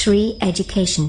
Shri Education.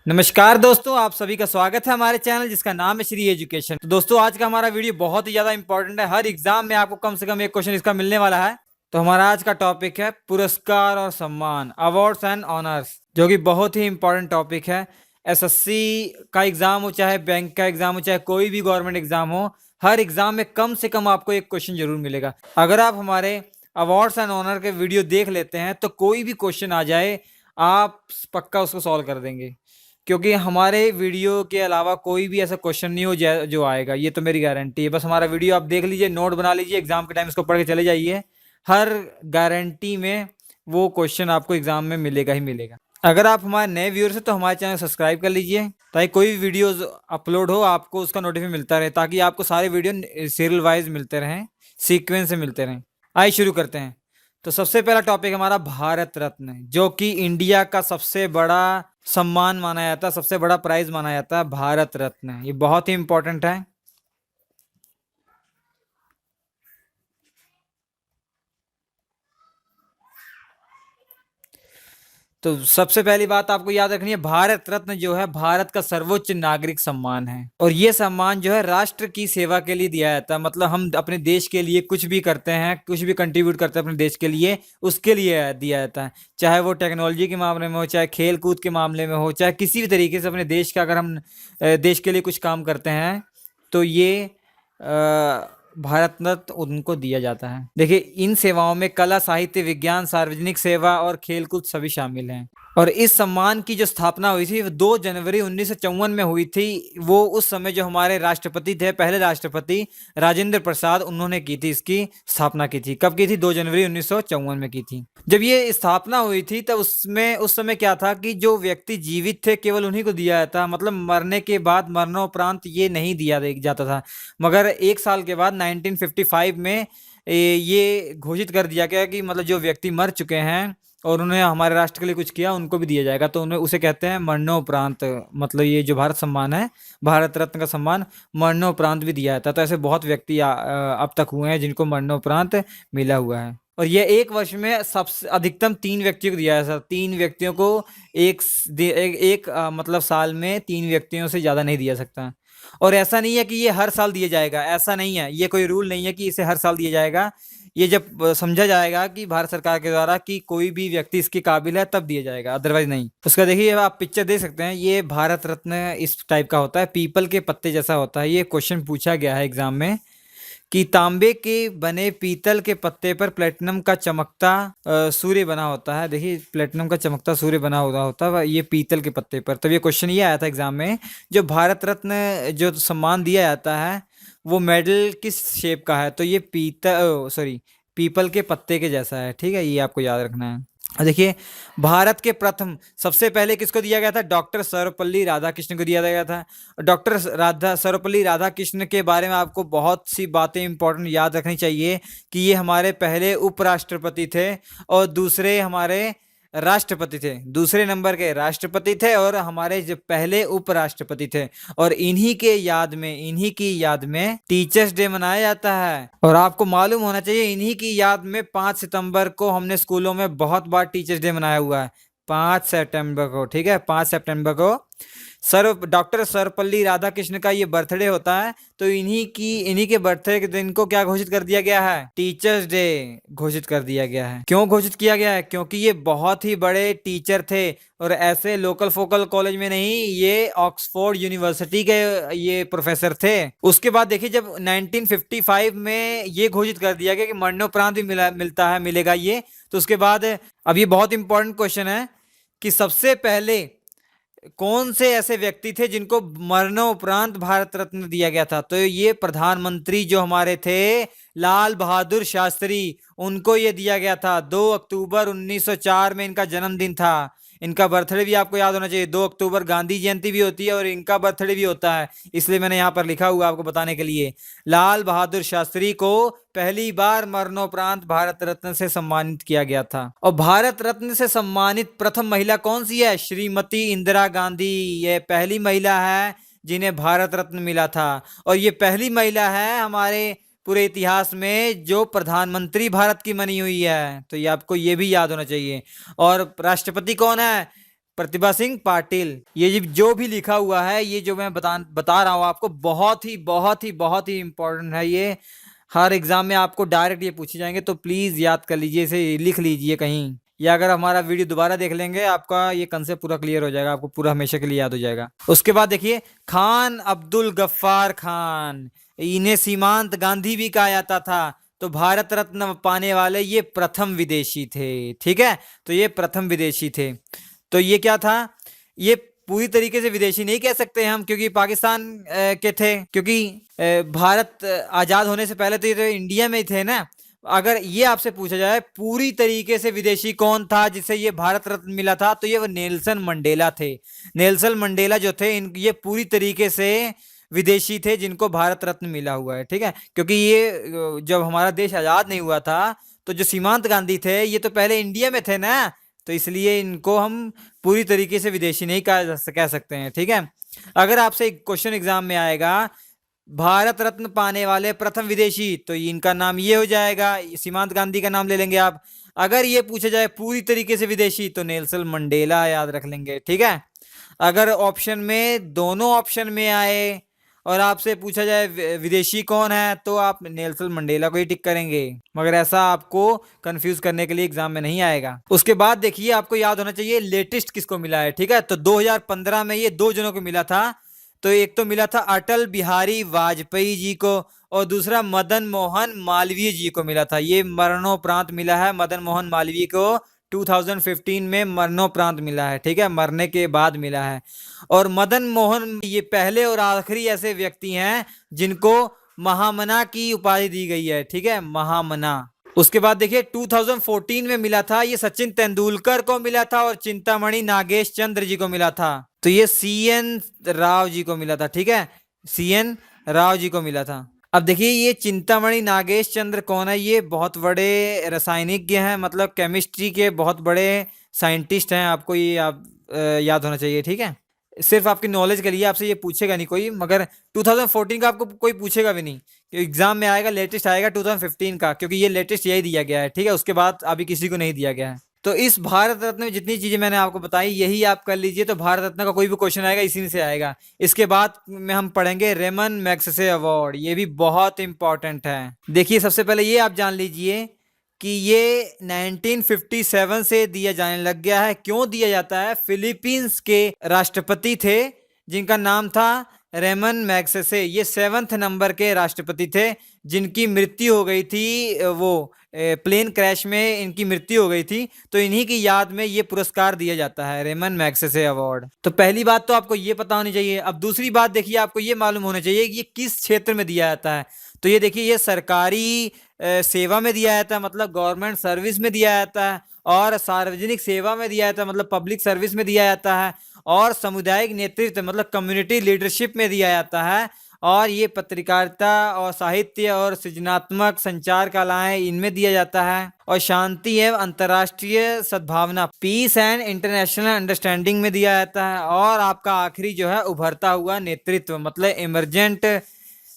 नमस्कार दोस्तों, आप सभी का स्वागत है हमारे चैनल जिसका नाम है श्री एजुकेशन। तो दोस्तों आज का हमारा वीडियो बहुत ही ज्यादा इंपॉर्टेंट है। हर एग्जाम में आपको कम से कम एक क्वेश्चन इसका मिलने वाला है। तो हमारा आज का टॉपिक है पुरस्कार और सम्मान, अवार्ड्स एंड ऑनर्स, जो कि बहुत ही इंपॉर्टेंट टॉपिक है। एसएससी का एग्जाम हो, चाहे बैंक का एग्जाम हो, चाहे कोई भी गवर्नमेंट एग्जाम हो, हर एग्जाम में कम से कम आपको एक क्वेश्चन जरूर मिलेगा। अगर आप हमारे अवार्ड्स एंड ऑनर के वीडियो देख लेते हैं तो कोई भी क्वेश्चन आ जाए आप पक्का उसको सॉल्व कर देंगे, क्योंकि हमारे वीडियो के अलावा कोई भी ऐसा क्वेश्चन नहीं हो जो आएगा, ये तो मेरी गारंटी है। बस हमारा वीडियो आप देख लीजिए, नोट बना लीजिए, एग्जाम के टाइम इसको पढ़ के चले जाइए, हर गारंटी में वो क्वेश्चन आपको एग्जाम में मिलेगा ही मिलेगा। अगर आप हमारे नए व्यूअर्स हैं तो हमारे चैनल सब्सक्राइब कर लीजिए, ताकि कोई भी वीडियोस अपलोड हो आपको उसका नोटिफिकेशन मिलता रहे, ताकि आपको सारे वीडियो सीरियल वाइज मिलते रहें, सीक्वेंस से मिलते रहें। आइए शुरू करते हैं। तो सबसे पहला टॉपिक हमारा भारत रत्न, जो कि इंडिया का सबसे बड़ा सम्मान माना जाता है, सबसे बड़ा प्राइज माना जाता है भारत रत्न। ये बहुत ही इंपॉर्टेंट है। तो सबसे पहली बात आपको याद रखनी है, भारत रत्न जो है भारत का सर्वोच्च नागरिक सम्मान है, और ये सम्मान जो है राष्ट्र की सेवा के लिए दिया जाता है। मतलब हम अपने देश के लिए कुछ भी करते हैं, कुछ भी कंट्रीब्यूट करते हैं अपने देश के लिए, उसके लिए दिया जाता है। चाहे वो टेक्नोलॉजी के मामले में हो, चाहे खेल कूद के मामले में हो, चाहे किसी भी तरीके से अपने देश का अगर हम देश के लिए कुछ काम करते हैं तो ये भारत रत्न उनको दिया जाता है। देखिए, इन सेवाओं में कला, साहित्य, विज्ञान, सार्वजनिक सेवा और खेलकूद सभी शामिल हैं। और इस सम्मान की जो स्थापना हुई थी वो 2 जनवरी 1954 में हुई थी। वो उस समय जो हमारे राष्ट्रपति थे, पहले राष्ट्रपति राजेंद्र प्रसाद, उन्होंने की थी, इसकी स्थापना की थी। कब की थी? 2 जनवरी 1954 में की थी। जब ये स्थापना हुई थी तब उसमें उस समय क्या था कि जो व्यक्ति जीवित थे केवल उन्हीं को दिया जाता है, मतलब मरने के बाद, मरणोपरांत ये नहीं दिया जाता था। मगर 1 साल के बाद 1955 में ये घोषित कर दिया गया कि मतलब जो व्यक्ति मर चुके हैं और उन्होंने हमारे राष्ट्र के लिए कुछ किया, उनको भी दिया जाएगा। तो उन्हें उसे कहते हैं मरणोपरांत। मतलब ये जो भारत सम्मान है, भारत रत्न का सम्मान, मरणोपरांत भी दिया जाता है। तो ऐसे बहुत व्यक्ति अब तक हुए हैं जिनको मरणोपरांत मिला हुआ है। और ये एक वर्ष में सबसे अधिकतम 3 व्यक्तियों को दिया जाता है। 3 व्यक्तियों को मतलब साल में 3 व्यक्तियों से ज़्यादा नहीं दिया सकता। और ऐसा नहीं है कि ये हर साल दिया जाएगा, ऐसा नहीं है, ये कोई रूल नहीं है कि इसे हर साल दिया जाएगा। ये जब समझा जाएगा कि भारत सरकार के द्वारा कि कोई भी व्यक्ति इसके काबिल है तब दिया जाएगा, अदरवाइज नहीं। उसका देखिए, आप पिक्चर देख सकते हैं, ये भारत रत्न इस टाइप का होता है, पीपल के पत्ते जैसा होता है। ये क्वेश्चन पूछा गया है एग्जाम में कि तांबे के बने पीतल के पत्ते पर प्लेटिनम का चमकता सूर्य बना होता है। देखिए, प्लेटिनम का चमकता सूर्य बना होता है ये पीतल के पत्ते पर। तब ये क्वेश्चन ये आया था एग्जाम में, जो भारत रत्न जो सम्मान दिया जाता है वो मेडल किस शेप का है? तो ये पीपल के पत्ते के जैसा है। ठीक है, ये आपको याद रखना है। देखिए, भारत के प्रथम सबसे पहले किसको दिया गया था? डॉक्टर सर्वपल्ली राधाकृष्ण को दिया गया था। डॉक्टर सर्वपल्ली राधाकृष्ण के बारे में आपको बहुत सी बातें इंपॉर्टेंट याद रखनी चाहिए कि ये हमारे पहले उपराष्ट्रपति थे और दूसरे हमारे राष्ट्रपति थे। दूसरे नंबर के राष्ट्रपति थे और हमारे जो पहले उपराष्ट्रपति थे। और इन्हीं की याद में टीचर्स डे मनाया जाता है। और आपको मालूम होना चाहिए, इन्हीं की याद में 5 सितंबर को हमने स्कूलों में बहुत बार टीचर्स डे मनाया हुआ है, 5 सितंबर को। ठीक है, 5 सितंबर को डॉक्टर सर्वपल्ली राधाकृष्ण का ये बर्थडे होता है। तो इन्हीं के बर्थडे के दिन को क्या घोषित कर दिया गया है? टीचर्स डे घोषित कर दिया गया है। क्यों घोषित किया गया है? क्योंकि ये बहुत ही बड़े टीचर थे, और ऐसे लोकल फोकल कॉलेज में नहीं, ये ऑक्सफोर्ड यूनिवर्सिटी के ये प्रोफेसर थे। उसके बाद देखिए, जब 1955 में ये घोषित कर दिया गया कि मरणोपरांत भी मिलेगा ये, तो उसके बाद अब ये बहुत इंपॉर्टेंट क्वेश्चन है कि सबसे पहले कौन से ऐसे व्यक्ति थे जिनको मरणोपरांत भारत रत्न दिया गया था? तो ये प्रधानमंत्री जो हमारे थे, लाल बहादुर शास्त्री, उनको ये दिया गया था। 2 अक्टूबर 1904 में इनका जन्मदिन था। इनका बर्थडे भी आपको याद होना चाहिए। 2 अक्टूबर गांधी जयंती भी होती है और इनका बर्थडे भी होता है, इसलिए मैंने यहाँ पर लिखा हुआ आपको बताने के लिए। लाल बहादुर शास्त्री को पहली बार मरणोपरांत भारत रत्न से सम्मानित किया गया था। और भारत रत्न से सम्मानित प्रथम महिला कौन सी है? श्रीमती इंदिरा गांधी। ये पहली महिला है जिन्हें भारत रत्न मिला था, और ये पहली महिला है हमारे पूरे इतिहास में जो प्रधानमंत्री भारत की बनी हुई है। तो ये आपको ये भी याद होना चाहिए। और राष्ट्रपति कौन है? प्रतिभा सिंह पाटिल। ये जो भी लिखा हुआ है, ये जो मैं बता रहा हूँ आपको, बहुत ही इंपॉर्टेंट है। ये हर एग्जाम में आपको डायरेक्ट ये पूछे जाएंगे, तो प्लीज याद कर लीजिए, इसे लिख लीजिए कहीं, या अगर हमारा वीडियो दोबारा देख लेंगे आपका ये कंसेप्ट पूरा क्लियर हो जाएगा, आपको पूरा हमेशा के लिए याद हो जाएगा। उसके बाद देखिए, खान अब्दुल गफ्फार खान, इन्हें सीमांत गांधी भी कहा जाता था। तो भारत रत्न पाने वाले ये प्रथम विदेशी थे। ठीक है, तो ये प्रथम विदेशी थे। तो ये क्या था? ये पूरी तरीके से विदेशी नहीं कह सकते हम, क्योंकि पाकिस्तान के थे, क्योंकि भारत आजाद होने से पहले तो ये तो इंडिया में ही थे ना। अगर ये आपसे पूछा जाए पूरी तरीके से विदेशी कौन था जिसे ये भारत रत्न मिला था, तो ये वो नेल्सन मंडेला थे। नेल्सन मंडेला जो थे, ये पूरी तरीके से विदेशी थे जिनको भारत रत्न मिला हुआ है। ठीक है, क्योंकि ये जब हमारा देश आजाद नहीं हुआ था, तो जो सीमांत गांधी थे ये तो पहले इंडिया में थे ना, तो इसलिए इनको हम पूरी तरीके से विदेशी नहीं कह सकते हैं। ठीक है, अगर आपसे एक क्वेश्चन एग्जाम में आएगा भारत रत्न पाने वाले प्रथम विदेशी, तो इनका नाम ये हो जाएगा, सीमांत गांधी का नाम ले लेंगे आप। अगर ये पूछा जाए पूरी तरीके से विदेशी, तो नेल्सन मंडेला याद रख लेंगे। ठीक है, अगर ऑप्शन में दोनों ऑप्शन में आए और आपसे पूछा जाए विदेशी कौन है, तो आप नेल्सन मंडेला को ही टिक करेंगे, मगर ऐसा आपको कंफ्यूज करने के लिए एग्जाम में नहीं आएगा। उसके बाद देखिए, आपको याद होना चाहिए लेटेस्ट किसको मिला है। ठीक है, तो 2015 में ये दो जनों को मिला था। तो एक तो मिला था अटल बिहारी वाजपेयी जी को, और दूसरा मदन मोहन मालवीय जी को मिला था। ये मरणोपरांत मिला है मदन मोहन मालवीय को, 2015 में मरणोपरांत मिला है। ठीक है, मरने के बाद मिला है। और मदन मोहन ये पहले और आखिरी ऐसे व्यक्ति हैं जिनको महामना की उपाधि दी गई है। ठीक है, महामना। उसके बाद देखिए 2014 में मिला था, ये सचिन तेंदुलकर को मिला था और चिंतामणि नागेश चंद्र जी को मिला था। तो ये सीएन राव जी को मिला था। ठीक है, सीएन राव जी को मिला था। अब देखिए, ये चिंतामणि नागेश चंद्र कौन है? ये बहुत बड़े रासायनिज्ञ हैं, मतलब केमिस्ट्री के बहुत बड़े साइंटिस्ट हैं। आपको ये याद होना चाहिए। ठीक है, सिर्फ आपकी नॉलेज के लिए, आपसे ये पूछेगा नहीं कोई, मगर 2014 का आपको कोई पूछेगा भी नहीं, एग्जाम में आएगा लेटेस्ट आएगा 2015 का, क्योंकि ये लेटेस्ट यही दिया गया है। ठीक है, उसके बाद अभी किसी को नहीं दिया गया है। तो इस भारत रत्न में जितनी चीजें मैंने आपको बताई, यही आप कर लीजिए, तो भारत रत्न का कोई भी क्वेश्चन आएगा इसी में से आएगा। इसके बाद में हम पढ़ेंगे रेमन मैग्सेसे अवार्ड, ये भी बहुत इंपॉर्टेंट है। देखिए, सबसे पहले ये आप जान लीजिए कि ये 1957 से दिया जाने लग गया है। क्यों दिया जाता है? फिलीपींस के राष्ट्रपति थे जिनका नाम था रेमन मैग्सेसे। ये 7th नंबर के राष्ट्रपति थे जिनकी मृत्यु हो गई थी, वो प्लेन क्रैश में इनकी मृत्यु हो गई थी। तो इन्हीं की याद में ये पुरस्कार दिया जाता है, रेमन मैग्सेसे अवार्ड। तो पहली बात तो आपको ये पता होनी चाहिए। अब दूसरी बात देखिए, आपको ये मालूम होना चाहिए कि ये किस क्षेत्र में दिया जाता है। तो ये देखिए, ये सरकारी सेवा में दिया जाता है, मतलब गवर्नमेंट सर्विस में दिया जाता है, और सार्वजनिक सेवा में दिया जाता है, मतलब पब्लिक सर्विस में दिया जाता है, और सामुदायिक नेतृत्व मतलब कम्युनिटी लीडरशिप में दिया जाता है, और ये पत्रकारिता और साहित्य और सृजनात्मक संचार कलाएं इनमें दिया जाता है, और शांति एवं अंतर्राष्ट्रीय सद्भावना पीस एंड इंटरनेशनल अंडरस्टैंडिंग में दिया जाता है, और आपका आखिरी जो है उभरता हुआ नेतृत्व मतलब इमरजेंट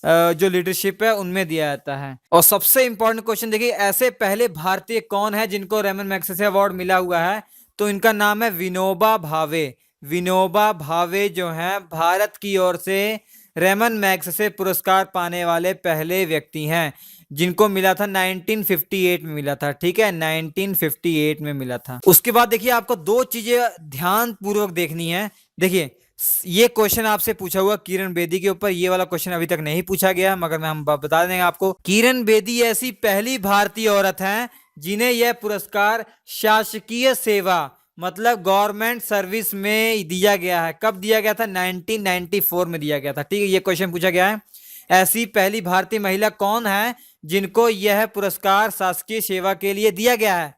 जो लीडरशिप है उनमें दिया जाता है। और सबसे इंपॉर्टेंट क्वेश्चन देखिए, ऐसे पहले भारतीय कौन है जिनको रेमन मैग्सेसे अवार्ड मिला हुआ है? तो इनका नाम है विनोबा भावे। विनोबा भावे जो हैं भारत की ओर से रेमन मैग्सेसे पुरस्कार पाने वाले पहले व्यक्ति हैं, जिनको मिला था 1958 में मिला था। ठीक है, 1958 में मिला था। उसके बाद देखिए, आपको दो चीजें ध्यान पूर्वक देखनी है। देखिए, ये क्वेश्चन आपसे पूछा हुआ किरण बेदी के ऊपर, ये वाला क्वेश्चन अभी तक नहीं पूछा गया, मगर हम बता देंगे आपको। किरण बेदी ऐसी पहली भारतीय औरत हैं जिन्हें यह पुरस्कार शासकीय सेवा मतलब गवर्नमेंट सर्विस में दिया गया है। कब दिया गया था? 1994 में दिया गया था। ठीक है, ये क्वेश्चन पूछा गया है, ऐसी पहली भारतीय महिला कौन है जिनको यह पुरस्कार शासकीय सेवा के लिए दिया गया है?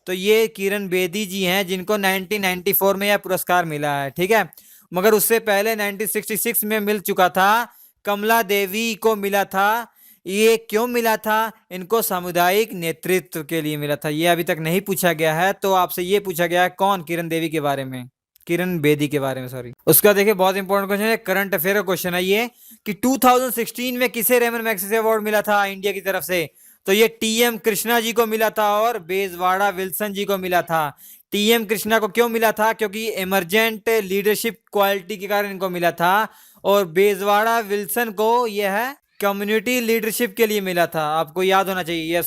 तो ये किरण बेदी जी हैं, जिनको 1994 में यह पुरस्कार मिला है। ठीक है, मगर उससे पहले 1966 में मिल चुका था, कमला देवी को मिला था। ये क्यों मिला था? इनको सामुदायिक नेतृत्व के लिए मिला था। ये अभी तक नहीं पूछा गया है, तो आपसे ये पूछा गया है कौन? किरण देवी के बारे में। किरण बेदी के बारे में, सॉरी। उसका देखिए बहुत इंपॉर्टेंट क्वेश्चन है, करंट अफेयर का क्वेश्चन है ये, कि 2016 में किसे रेमन मैग्सेसे अवार्ड मिला था इंडिया की तरफ से? तो ये टीएम कृष्णा जी को मिला था और बेजवाड़ा विल्सन जी को मिला था। टीएम कृष्णा को क्यों मिला था? क्योंकि इमरजेंट लीडरशिप क्वालिटी के कारण इनको मिला था। और बेजवाड़ा विल्सन को यह है कम्युनिटी लीडरशिप के लिए मिला था। आपको याद होना चाहिए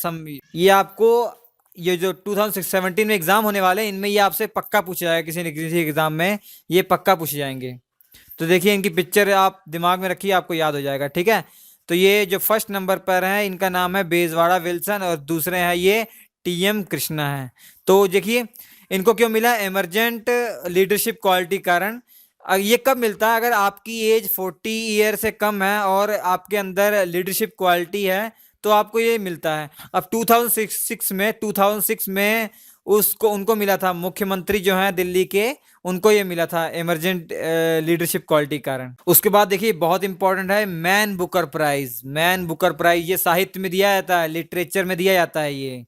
ये आपको, ये जो 2017 में एग्जाम होने वाले हैं इनमें ये आपसे पक्का पूछा जाएगा, किसी न किसी एग्जाम में ये पक्का पूछे जाएंगे। तो देखिए इनकी पिक्चर आप दिमाग में रखिए, आपको याद हो जाएगा, ठीक है। तो ये जो फर्स्ट नंबर पर है इनका नाम है बेजवाड़ा विल्सन और दूसरे हैं ये टीएम कृष्णा है। तो देखिए इनको क्यों मिला? इमरजेंट लीडरशिप क्वालिटी कारण। ये कब मिलता है? अगर आपकी एज 40 ईयर से कम है और आपके अंदर लीडरशिप क्वालिटी है तो आपको ये मिलता है। अब 2006 में उसको उनको मिला था, मुख्यमंत्री जो है दिल्ली के, उनको ये मिला था इमरजेंट लीडरशिप क्वालिटी कारण। उसके बाद देखिए बहुत इंपॉर्टेंट है Man Booker Prize. Man Booker Prize ये साहित्य में दिया जाता है, लिटरेचर में दिया जाता है ये,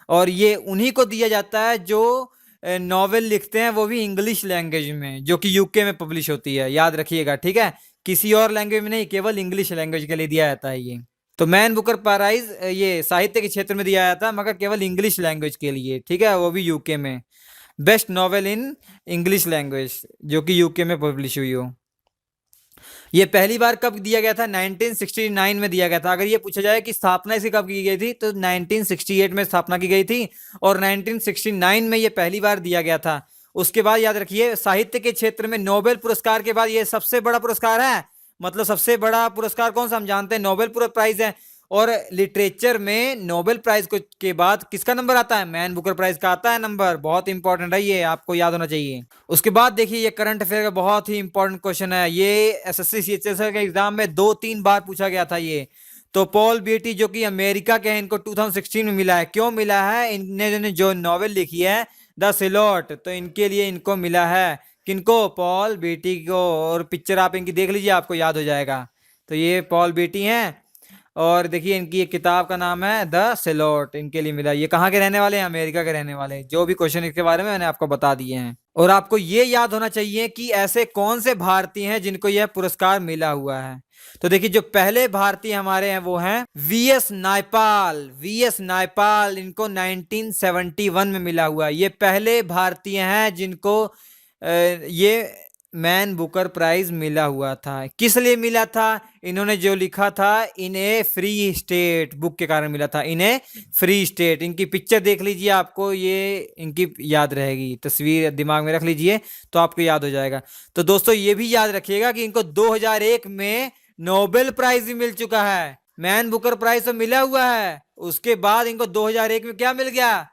और ये उन्हीं को दिया जाता है जो नॉवेल लिखते हैं, वो भी इंग्लिश लैंग्वेज में, जो कि यूके में पब्लिश होती है, याद रखिएगा, ठीक है। किसी और लैंग्वेज में नहीं, केवल इंग्लिश लैंग्वेज के लिए दिया जाता है ये। तो मैन बुकर प्राइज ये साहित्य के क्षेत्र में दिया जाता है मगर केवल इंग्लिश लैंग्वेज के लिए, ठीक है, वो भी यूके में। Best novel in English language जो कि यूके में पब्लिश हुई हो। ये पहली बार कब दिया गया था? 1969 में दिया गया था। अगर ये पूछा जाए कि स्थापना इसकी कब की गई थी तो 1968 में स्थापना की गई थी और 1969 में ये पहली बार दिया गया था। उसके बाद याद रखिए साहित्य के क्षेत्र में नोबेल पुरस्कार के बाद ये सबसे बड़ा पुरस्कार है। मतलब सबसे बड़ा पुरस्कार कौन सा? हम जानते हैं नोबेल प्राइज है। और लिटरेचर में नोबेल प्राइज के बाद किसका नंबर आता है? मैन बुकर प्राइज का आता है नंबर। बहुत इंपॉर्टेंट है ये, आपको याद होना चाहिए। उसके बाद देखिए ये करंट अफेयर का बहुत ही इंपॉर्टेंट क्वेश्चन है। ये एसएससी सीएचएसएल के एग्जाम में 2-3 बार पूछा गया था ये। तो पॉल बेटी जो कि अमेरिका के हैं, इनको 2016 में मिला है। क्यों मिला है? इनने जो नॉवेल लिखी है द सिलोट, तो इनके लिए इनको मिला है। किनको? पॉल बेटी को। और पिक्चर आप इनकी देख लीजिए, आपको याद हो जाएगा। तो ये पॉल बेटी हैं और देखिए इनकी एक किताब का नाम है द सिलोट, इनके लिए मिला। ये कहाँ के रहने वाले हैं? अमेरिका के रहने वाले। जो भी क्वेश्चन इसके बारे में मैंने आपको बता दिए हैं। और आपको ये याद होना चाहिए कि ऐसे कौन से भारतीय हैं जिनको यह पुरस्कार मिला हुआ है। तो देखिए जो पहले भारतीय हमारे हैं वो हैं वीएस नायपाल। वीएस नायपाल, इनको 1971 में मिला हुआ है। ये पहले भारतीय हैं जिनको ये मैन बुकर प्राइज मिला हुआ था। किस लिए मिला था? इन्होंने जो लिखा था इन ए फ्री स्टेट बुक के कारण मिला था। इन ए फ्री स्टेट। इनकी पिक्चर देख लीजिए, आपको ये इनकी याद रहेगी, तस्वीर दिमाग में रख लीजिए तो आपको याद हो जाएगा। तो दोस्तों ये भी याद रखिएगा कि इनको 2001 में नोबेल प्राइज भी मिल चुका है। मैन बुकर प्राइज तो मिला हुआ है, उसके बाद इनको 2001 में क्या मिल गया?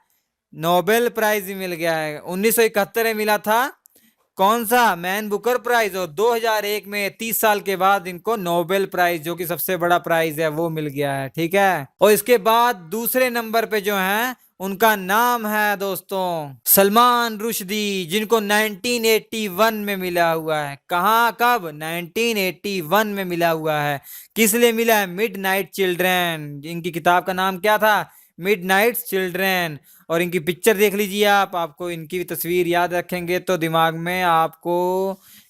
नोबेल प्राइज भी मिल गया है। 1971 में मिला था कौन सा? Man Booker Prize. और 2001 में 30 साल के बाद इनको नोबेल प्राइज, जो कि सबसे बड़ा प्राइज है, वो मिल गया है, ठीक है। और इसके बाद दूसरे नंबर पे जो है उनका नाम है दोस्तों सलमान रुश्दी, जिनको 1981 में मिला हुआ है। कहाँ? कब? 1981 में मिला हुआ है। किस लिए मिला है? Midnight children. इनकी किताब का नाम क्या था? Midnight children. और इनकी पिक्चर देख लीजिए आप, आपको इनकी भी तस्वीर याद रखेंगे तो दिमाग में आपको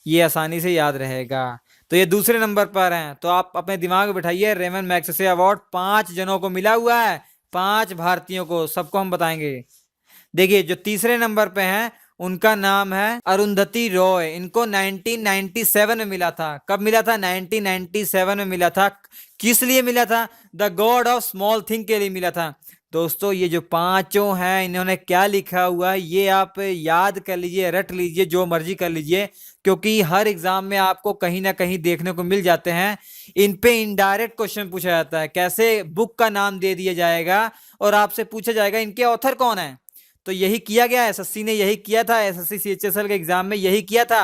ये आसानी से याद रहेगा। तो ये दूसरे नंबर पर हैं। तो आप अपने दिमाग में बिठाइए, रेमन मैग्सेसे अवार्ड 5 जनों को मिला हुआ है, 5 भारतीयों को, सबको हम बताएंगे। देखिए जो तीसरे नंबर पे हैं उनका नाम है अरुंधति रॉय। इनको 1997 में मिला था। कब मिला था? 1997 में मिला था। किस लिए मिला था? The God of small thing के लिए मिला था। दोस्तों ये जो पांचों हैं इन्होंने क्या लिखा हुआ है ये आप याद कर लीजिए, रट लीजिए, जो मर्जी कर लीजिए, क्योंकि हर एग्जाम में आपको कहीं ना कहीं देखने को मिल जाते हैं। इन पे इनडायरेक्ट क्वेश्चन पूछा जाता है। कैसे? बुक का नाम दे दिया जाएगा और आपसे पूछा जाएगा इनके ऑथर कौन है। तो यही किया गया, एसएससी ने यही किया था, एसएससी सीएचएसएल के एग्जाम में यही किया था।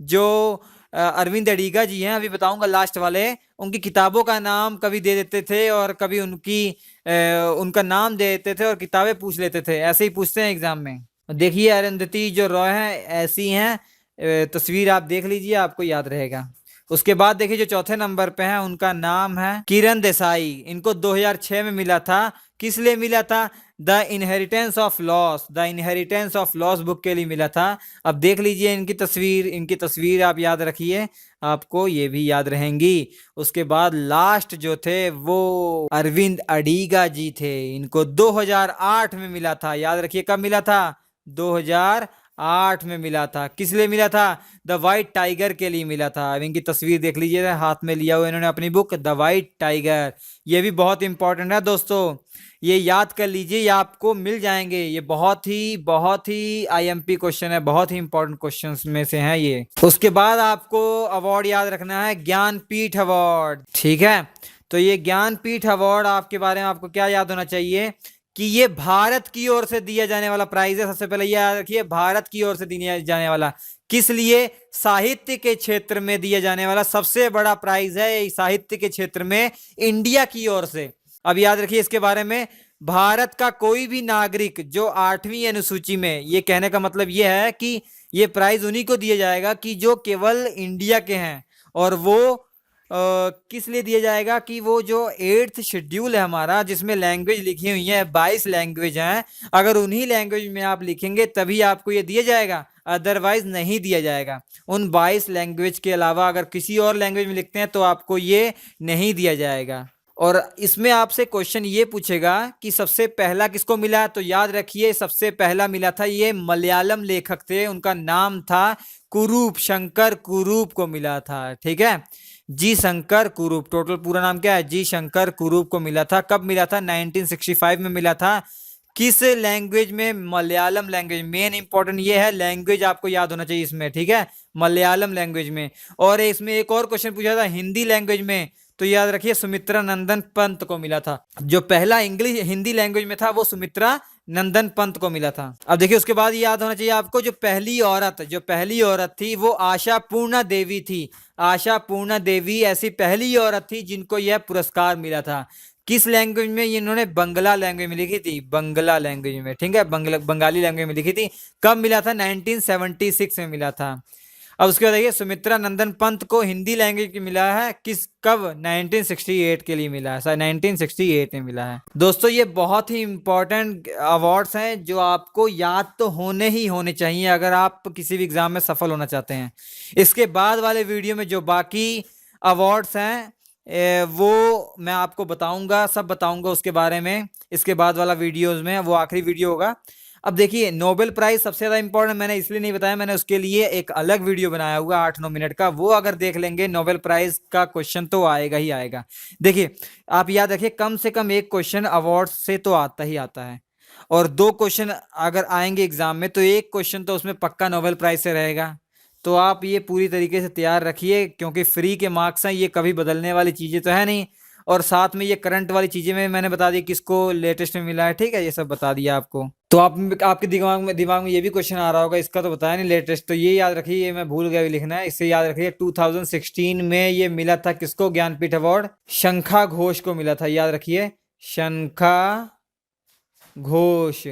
जो अरविंद अडीगा जी हैं, अभी बताऊंगा लास्ट वाले, उनकी किताबों का नाम कभी दे देते थे और कभी उनका नाम दे देते थे और किताबें पूछ लेते थे। ऐसे ही पूछते हैं एग्जाम में। देखिए अरुंधति जो रॉय है ऐसी हैं, तस्वीर आप देख लीजिए, आपको याद रहेगा। उसके बाद देखिए जो चौथे नंबर पे हैं उनका नाम है किरण देसाई। इनको 2006 में मिला था। किस लिए मिला था? The inheritance of loss, the inheritance of loss book के लिए मिला था। अब देख लीजिए इनकी तस्वीर आप याद रखिए, आपको ये भी याद रहेंगी। उसके बाद लास्ट जो थे वो अरविंद अडीगा जी थे, इनको 2008 में मिला था। याद रखिए कब मिला था, 2008 में मिला था। किस लिए मिला था, द वाइट टाइगर के लिए मिला था। अब इनकी तस्वीर देख लीजिए, हाथ में लिया हुआ इन्होंने अपनी बुक द वाइट टाइगर। ये भी बहुत इंपॉर्टेंट है दोस्तों, ये याद कर लीजिए, ये आपको मिल जाएंगे। ये बहुत ही आईएमपी क्वेश्चन है, बहुत ही इंपॉर्टेंट क्वेश्चंस में से हैं ये। उसके बाद आपको अवार्ड याद रखना है, ज्ञानपीठ अवार्ड, ठीक है। तो ये ज्ञानपीठ अवार्ड आपके बारे में आपको क्या याद होना चाहिए कि ये भारत की ओर से दिया जाने वाला प्राइज है। सबसे पहले ये याद रखिए, भारत की ओर से दिया जाने वाला। किस लिए, साहित्य के क्षेत्र में दिया जाने वाला सबसे बड़ा प्राइज है, साहित्य के क्षेत्र में इंडिया की ओर से। अब याद रखिए इसके बारे में, भारत का कोई भी नागरिक जो 8वीं अनुसूची में, ये कहने का मतलब ये है कि ये प्राइज उन्हीं को दिया जाएगा कि जो केवल इंडिया के हैं। और वो किस लिए दिया जाएगा कि वो जो 8th शेड्यूल है हमारा, जिसमें लैंग्वेज लिखी हुई है 22 लैंग्वेज हैं, अगर उन्हीं लैंग्वेज में आप लिखेंगे तभी आपको ये दिया जाएगा, अदरवाइज नहीं दिया जाएगा। उन 22 लैंग्वेज के अलावा अगर किसी और लैंग्वेज में लिखते हैं तो आपको ये नहीं दिया जाएगा। और इसमें आपसे क्वेश्चन ये पूछेगा कि सबसे पहला किसको मिला, तो याद रखिए सबसे पहला मिला था, ये मलयालम लेखक थे, उनका नाम था कुरूप, शंकर कुरूप को मिला था, ठीक है। जी शंकर कुरूप, टोटल पूरा नाम क्या है, जी शंकर कुरूप को मिला था। कब मिला था, 1965 में मिला था। किस लैंग्वेज में, मलयालम लैंग्वेज। मेन इंपॉर्टेंट ये है, लैंग्वेज आपको याद होना चाहिए इसमें, ठीक है, मलयालम लैंग्वेज में। और इसमें एक और क्वेश्चन पूछा था हिंदी लैंग्वेज में, तो याद रखिए सुमित्रा नंदन पंत को मिला था। जो पहला इंग्लिश हिंदी लैंग्वेज में था वो सुमित्रा नंदन पंत को मिला था। अब देखिए उसके बाद ये याद होना चाहिए आपको, जो पहली औरत थी वो आशा पूर्णा देवी थी। आशा पूर्णा देवी ऐसी पहली औरत थी जिनको यह पुरस्कार मिला था। किस लैंग्वेज में, इन्होंने बंगला लैंग्वेज में लिखी थी, बंगला लैंग्वेज में, ठीक है, बंगाली लैंग्वेज में लिखी थी। कब मिला था, 1976 में मिला था। अब उसके बाद देखिए सुमित्रा नंदन पंत को हिंदी लैंग्वेज की मिला है, कब, 1968 के लिए मिला है, 1968 में मिला है। दोस्तों ये बहुत ही इंपॉर्टेंट अवार्ड्स हैं जो आपको याद तो होने ही होने चाहिए अगर आप किसी भी एग्जाम में सफल होना चाहते हैं। इसके बाद वाले वीडियो में जो बाकी अवार्ड्स हैं वो मैं आपको बताऊंगा, सब बताऊंगा उसके बारे में। इसके बाद वाला वीडियोज में वो आखिरी वीडियो होगा। अब देखिए नोबेल प्राइज सबसे ज्यादा इंपॉर्टेंट मैंने इसलिए नहीं बताया, मैंने उसके लिए एक अलग वीडियो बनाया हुआ 8-9 मिनट का, वो अगर देख लेंगे नोबेल प्राइज का क्वेश्चन तो आएगा ही आएगा। देखिए आप याद रखिए, कम से कम एक क्वेश्चन अवार्ड से तो आता ही आता है, और 2 क्वेश्चन अगर आएंगे एग्जाम में तो एक क्वेश्चन तो उसमें पक्का नोबेल प्राइज से रहेगा। तो आप ये पूरी तरीके से तैयार रखिए, क्योंकि फ्री के मार्क्स हैं, ये कभी बदलने वाली चीजें तो है नहीं। और साथ में ये करंट वाली चीजें में मैंने बता दी किसको लेटेस्ट में मिला है, ठीक है, ये सब बता दिया आपको। तो आपके दिमाग में ये भी क्वेश्चन आ रहा होगा, इसका तो बताया नहीं लेटेस्ट, तो ये याद रखिए, ये मैं भूल गया लिखना है, इससे याद रखिए 2016 में ये मिला था किसको, ज्ञानपीठ अवार्ड शंखा घोष को मिला था। याद रखिए शंखा घोष,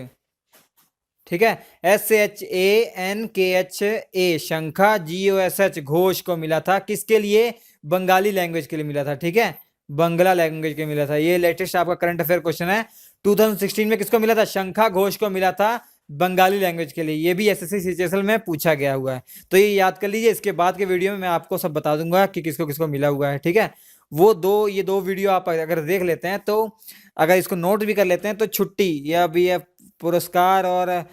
ठीक है, SHANKHA, शंखा GOSH, घोष को मिला था। किसके लिए, बंगाली लैंग्वेज के लिए मिला था, ठीक है, बंगला लैंग्वेज के मिला था। ये लेटेस्ट आपका करंट अफेयर क्वेश्चन है, 2016 में किसको मिला था, शंखा घोष को मिला था बंगाली लैंग्वेज के लिए। ये भी SSC CHSL में पूछा गया हुआ है, तो ये याद कर लीजिए। इसके बाद के वीडियो में मैं आपको सब बता दूंगा कि किसको किसको मिला हुआ है, ठीक है। ये दो वीडियो आप अगर देख लेते हैं, तो अगर इसको नोट भी कर लेते हैं तो छुट्टी या भी पुरस्कार और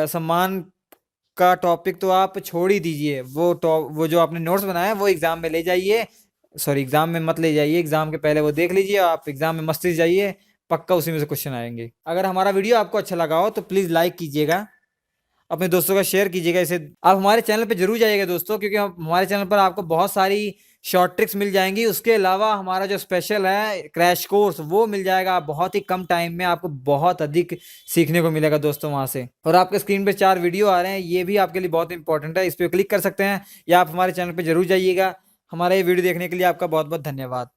सम्मान का टॉपिक तो आप छोड़ ही दीजिए। वो जो आपने नोट्स बनाया वो एग्जाम में ले जाइए, सॉरी एग्जाम में मत ले जाइए, एग्जाम के पहले वो देख लीजिए, आप एग्जाम में मस्ती से जाइए, पक्का उसी में से क्वेश्चन आएंगे। अगर हमारा वीडियो आपको अच्छा लगा हो तो प्लीज़ लाइक कीजिएगा, अपने दोस्तों का शेयर कीजिएगा इसे। आप हमारे चैनल पे जरूर जाइएगा दोस्तों, क्योंकि हमारे चैनल पर आपको बहुत सारी शॉर्ट ट्रिक्स मिल जाएंगी। उसके अलावा हमारा जो स्पेशल है क्रैश कोर्स वो मिल जाएगा, बहुत ही कम टाइम में आपको बहुत अधिक सीखने को मिलेगा दोस्तों वहां से। और आपके स्क्रीन पे 4 वीडियो आ रहे हैं, ये भी आपके लिए बहुत इंपॉर्टेंट है, इस पर क्लिक कर सकते हैं, या आप हमारे चैनल पर जरूर जाइएगा। हमारा ये वीडियो देखने के लिए आपका बहुत बहुत धन्यवाद।